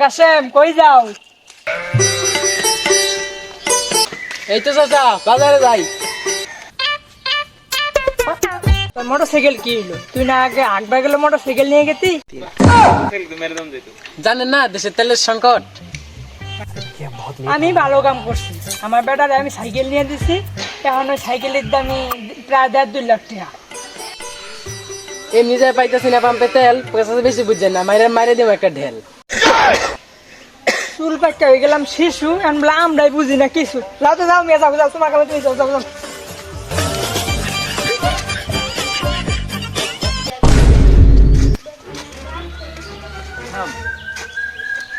কাশেম কই যাও? এই তো চাচা বাজারে যাই। তোর মোটরসাইকেল কি হলো? তুই না আগে আগবা গেলে মোটরসাইকেল নিয়ে গেতি? জানেন না দেশে তেলের সংকট। আমি ভালো কাম করছি, আমার বেটারে আমি সাইকেল নিয়ে দিছি। এখন ওই সাইকেলের দামি প্রায় 1.5-2 লাখ টাকা। এমনি যায় পাইতেছি না পাম্পে তেল, পয়সা বেশি বুঝছেন না, মাইরে মাইরে দিব একটা ঢেল। চুল পাক্কা হয়ে গেলাম শিশু, আমরাই বুঝি না কিছু। যাও তো যাও, মেয়ে যাও যাও, তোমার কাছে তুমি যাও যাও যাও।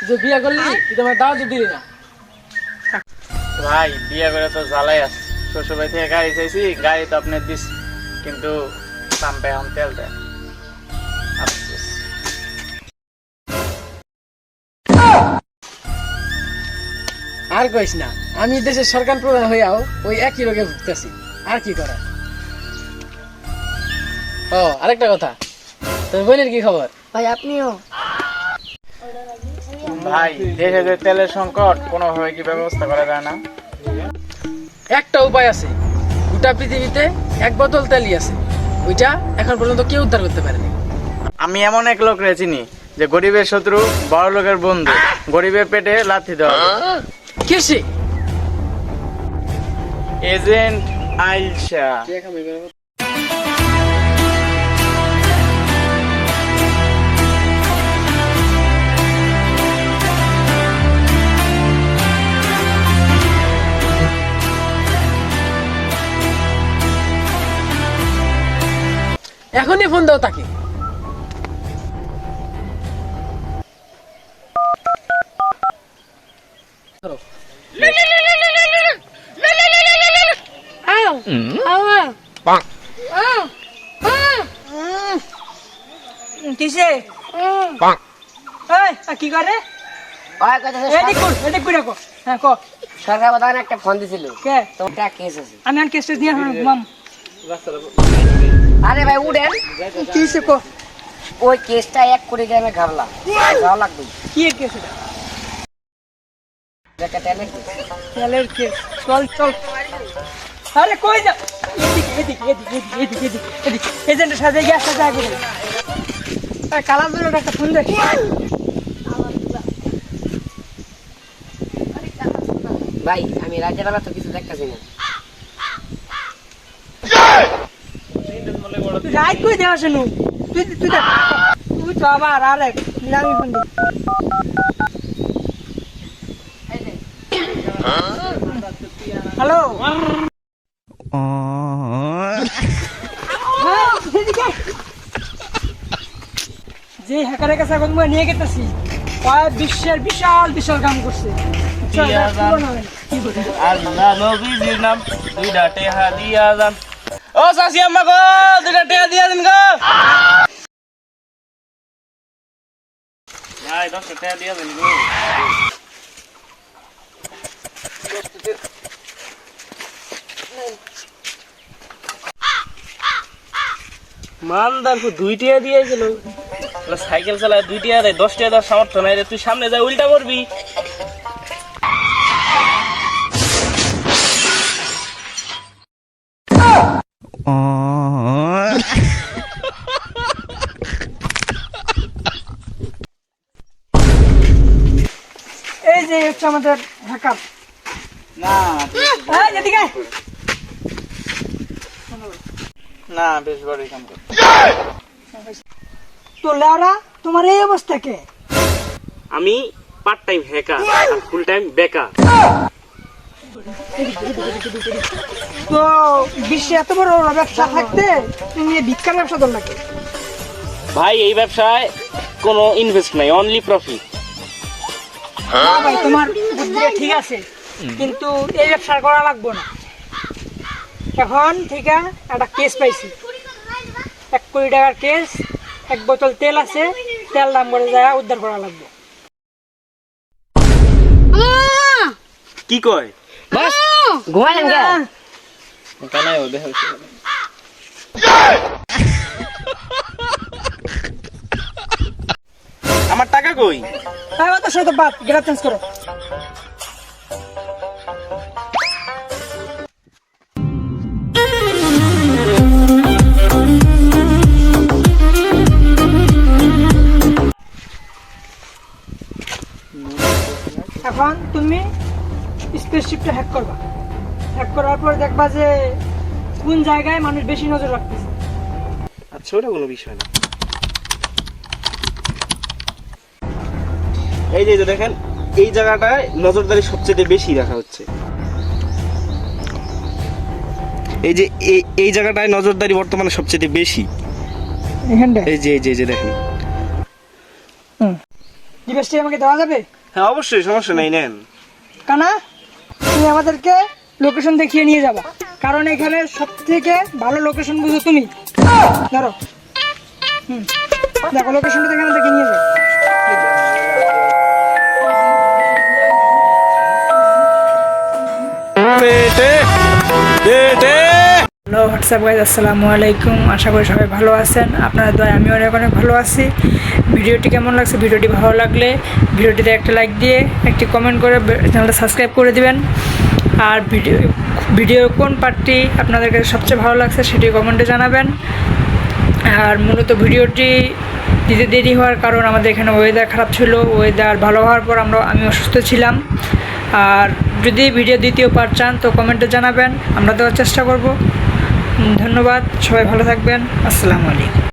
যে বিয়া করলি তুই তোমার দাও তো দিলি না। ভাই বিয়ে করে তো জ্বালাই আছে, শ্বশুর বাড়ি থেকে গাড়ি চাইছি, গাড়ি তো আপনার দিস, কিন্তু পাম্পে এখন তেল দেয়। আফসোস। আর কইস না, আমি দেশের সরকার প্রধান হইয়াও ওই একই রোগে ভুগতেছি, আর কি করার। ও আরেকটা কথা, তোর বোনের কি খবর? ভাই আপনিও ভাই দেশে যে তেলের সংকট, কোনোভাবে কি ব্যবস্থা করা যায় না? একটা উপায় আছে, গোটা পৃথিবীতে এক বোতল তেলই আছে, ওইটা এখন পর্যন্ত কেউ উদ্ধার করতে পারেনি। আমি এমন এক লোক চিনি যে গরিবের শত্রু বড় লোকের বন্ধু, গরিবের পেটে লাথি দেওয়া। কে সে? এজেন্ট আইলশা। এখনই ফোন দাও তাকে। কিসে? কি করে? হ্যাঁ ক। সরকার প্রধান একটা ফোন দিছিল, কে? তোমার কেস আছে। আমি আর কেসটা দিয়ে ঘুমাম। আরে ভাই উঠেন, কিসে ক? ওই কেসটা 1 কোটি গ্রামে ঘাবলা যাওয়া লাগবে। কি কেস এটা? একটা টেনে কেস। তেলের কেস। চল চল। আরে কই যা? এদিকে এজেন্টের সাথে গিয়ে আসতে যাবো। কালার জন্য একটা ফোন দে। ভাই আমি রাজ্যের বেলা তো কিছু দেখতেছি না। তুই রাইট কই দেওয়া শুনু? তুই তুই তুই তো আবার আরেক নিলামি ফোন দে। হ্যালো যে হ্যাকারের কাছে এখন নিয়ে গেতেছি, বিশ্বের বিশাল বিশাল কাম করছে। আল্লাহ নবীজির নাম দুইটা টেহা দিয়া যান। ও চাচি আম্মা গো, দুইটা টেহা দিয়া দিন গো। ভাই 10টা টেহা দিয়া দিন গো। মালদার 2 টিয়া দিয়েছিল, সাইকেল চালায় 2 টিয়া দেয়, 10 টিয়া দেওয়ার সামর্থ্য নাই রে। তুই সামনে যা উল্টা করবি। এই যে হচ্ছে আমাদের হ্যাকার। না এদিকে না, বেশ বড়ই কাম কর। তো লেওরা, তোমার এই অবস্থা কে? আমি পার্ট টাইম হ্যাকার আর ফুল টাইম বেকার। তো বিশ্বে এত বড় ব্যবসা থাকতে তুমি ভিক্ষার ব্যবসা ধর নাকি? ভাই এই ব্যবসায় কোনো ইনভেস্ট নাই, অনলি প্রফিট। ভাই তোমার বুদ্ধিটা ঠিক আছে, কিন্তু এই ব্যবসা করা লাগবে না। এখন থেকে একটা কেস পাইছি, 1 কোটি টাকার কেস, 1 বোতল তেল আছে, তেল দাম করে যায় উদ্ধার করা লাগবে। কি কয়? বাস ঘুমাইলেন কে? কানাই ও দেহ কই? হ্যাঁ অত শত বাদ, গেট চেঞ্জ করো। এখন তুমি স্পেসশিপটা হ্যাক করবা। হ্যাক করার পর দেখবা যে কোন জায়গায় মানুষ বেশি নজর রাখতেছে। আচ্ছা ওটা কোনো বিষয় না। এই যে দেখেন এই জায়গাটায় নজরদারি সবচেয়ে বেশি রাখা হচ্ছে। এই যে এই জায়গাটায় নজরদারি বর্তমানে সবচেয়ে বেশি। এখানটা এই যে দেখেন। ডিভাইসটি আমাকে দেওয়া যাবে? হ্যাঁ অবশ্যই, সমস্যা নাই, নেন। কানা, তুমি আমাদেরকে লোকেশন দেখিয়ে নিয়ে যাবা, কারণ এখানে সব থেকে ভালো লোকেশন বুঝো তুমি। ধরো, দেখো লোকেশনটা এখানে দেখে নিয়ে যাও। হ্যালো হোয়াটসঅ্যাপ গাইজ, আসসালামু আলাইকুম। আশা করি সবাই ভালো আছেন। আপনার দয়া আমি অনেক অনেক ভালো আছি। ভিডিওটি কেমন লাগছে, ভিডিওটি ভালো লাগলে ভিডিওটিতে একটা লাইক দিয়ে একটি কমেন্ট করে চ্যানেলটা সাবস্ক্রাইব করে দিবেন। আর ভিডিওর কোন পার্টটি আপনাদের কাছে সবচেয়ে ভালো লাগছে সেটি কমেন্টে জানাবেন। আর মূলত ভিডিওটি দিতে দেরি হওয়ার কারণ আমাদের এখানে ওয়েদার খারাপ ছিল। ওয়েদার ভালো হওয়ার পর আমি অসুস্থ ছিলাম। আর যদি ভিডিও দ্বিতীয় পার্ট চান তো কমেন্টে জানাবেন, আমরা দেওয়ার চেষ্টা করব। ধন্যবাদ, সবাই ভালো থাকবেন। আসসালামু আলাইকুম।